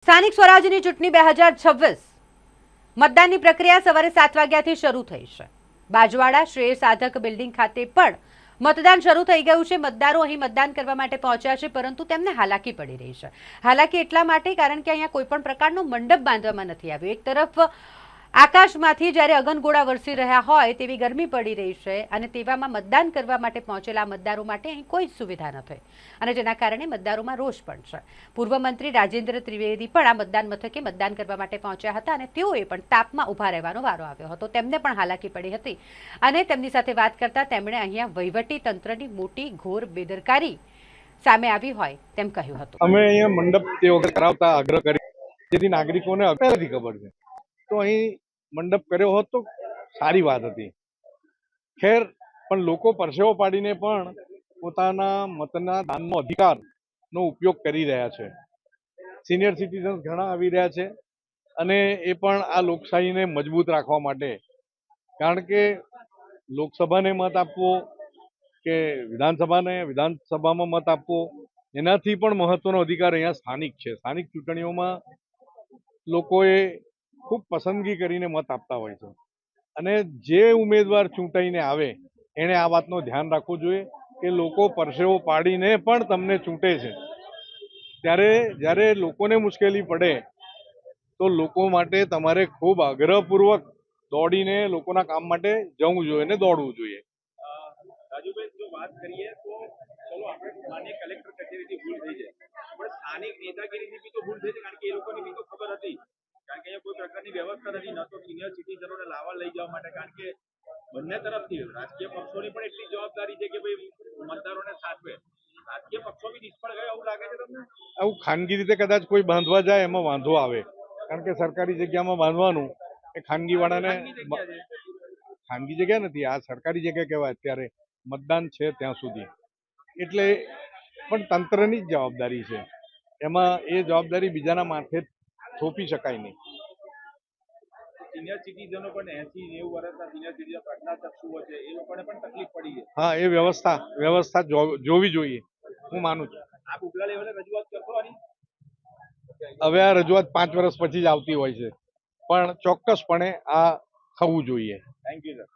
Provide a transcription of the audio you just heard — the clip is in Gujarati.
સ્થાનિક સ્વરાજ્યની ચૂંટણી 2026 મતદાનની પ્રક્રિયા સવારે 7 વાગ્યાથી શરૂ થઈ છે। બાજવાડા શ્રેય સાધક બિલ્ડિંગ ખાતે પણ મતદાન શરૂ થઈ ગયું છે। મતદારો અહીં મતદાન કરવા માટે પહોંચ્યા છે, પરંતુ તેમને હાલાકી પડી રહી છે। હાલાકી એટલા માટે કારણ કે અહીંયા કોઈ પણ પ્રકારનો મંડપ બાંધવામાં નથી આવ્યો। એક તરફ આકાશમાંથી જ્યારે અગનગોળા વરસી રહ્યા હોય તેવી ગરમી પડી રહી છે અને તેવામાં મતદાન કરવા માટે પહોંચેલા મતદારો માટે અહીં કોઈ જ સુવિધા નથી અને જેના કારણે મતદારોમાં રોષ પણ છે। પૂર્વ મંત્રી રાજેન્દ્ર ત્રિવેદી પણ આ મતદાન મથકે મતદાન કરવા માટે પહોંચ્યા હતા અને તેઓએ પણ તાપમાં ઊભા રહેવાનો વારો આવ્યો હતો। તેમને પણ હાલાકી પડી હતી અને તેમની સાથે વાત કરતા તેમણે અહીંયા વહીવટી તંત્રની મોટી ઘોર બેદરકારી સામે આવી હોય તેમ કહ્યું હતું। અમે અહીંયા મંડપ તે વખત કરાવતા આગ્રહ કરી જેથી નાગરિકોને પહેલાથી ખબર છે, તો અહીં મંડપ કર્યો હોત તો સારી વાત હતી। ખેર, પણ લોકો પરસેવો પાડીને પણ પોતાના મતના દાનનો અધિકારનો ઉપયોગ કરી રહ્યા છે। સિનિયર સિટીઝન્સ ઘણા આવી રહ્યા છે અને એ પણ આ લોકશાહીને મજબૂત રાખવા માટે, કારણ કે લોકસભાને મત આપવો કે વિધાનસભામાં મત આપવો એનાથી પણ મહત્વનો અધિકાર અહીંયા સ્થાનિક છે। સ્થાનિક ચૂંટણીઓમાં લોકોએ ખૂબ પસંદગી કરીને મત આપતા હોય છે અને જે ઉમેદવાર ચૂંટાઈને આવે એણે આ વાતનું ધ્યાન રાખવું જોઈએ કે લોકો પરસેવો પાડીને પણ તમને ચૂંટે છે, ત્યારે જ્યારે લોકોને મુશ્કેલી પડે તો લોકો માટે તમારે ખૂબ આગ્રહપૂર્વક દોડીને લોકોના કામ માટે જવું જોઈએ અને દોડવું જોઈએ। રાજુભાઈ, જો વાત કરીએ તો ચલો આપણે માન્ય કલેક્ટર કચેરીથી ભૂલ થઈ જાય, પણ સ્થાનિક નેતાગીરીથી બી તો ભૂલ થઈ છે, કારણ કે એ લોકોને બી તો ખબર હતી, કારણ કે અહીંયા કોઈ પ્રકારની વ્યવસ્થા નથી, ન તો સિનિયર સિટીઝનોને લાવવા લઈ જવા માટે, કારણ કે બંને તરફથી રાજકીય પક્ષોની પણ એટલી જવાબદારી છે કે ભાઈ મતદારોને સાચવે। રાજકીય પક્ષો બી નિષ્ફળ ગયા એવું લાગે છે તમને? આવું ખાનગી રીતે કદાચ કોઈ બાંધવા જાય એમાં વાંધો આવે, કારણ કે સરકારી જગ્યામાં બાંધવાનું એ ખાનગીવાળાને ખાનગી જગ્યા નથી, આ સરકારી જગ્યા કહેવાય અત્યારે મતદાન છે ત્યાં સુધી, એટલે પણ તંત્રની જ જવાબદારી છે, એમાં એ જવાબદારી બીજાના માથે થોપી શકાય નહીં। સિનિયર સિટીઝનો પણ 80-90 વર્ષના સિનિયર સિટીઝન પ્રજ્ઞાચક્ષુઓ છે, એ લોકોને પણ તકલીફ પડી છે। હા, એ વ્યવસ્થા જોવી જોઈએ, હું માનું છું। આપ ઉપલા લેવલે રજૂઆત કરશો આની? હવે આ રજૂઆત 5 વર્ષ પછી જ આવતી હોય છે, પણ ચોક્કસપણે આ થવું જોઈએ। Thank you sir.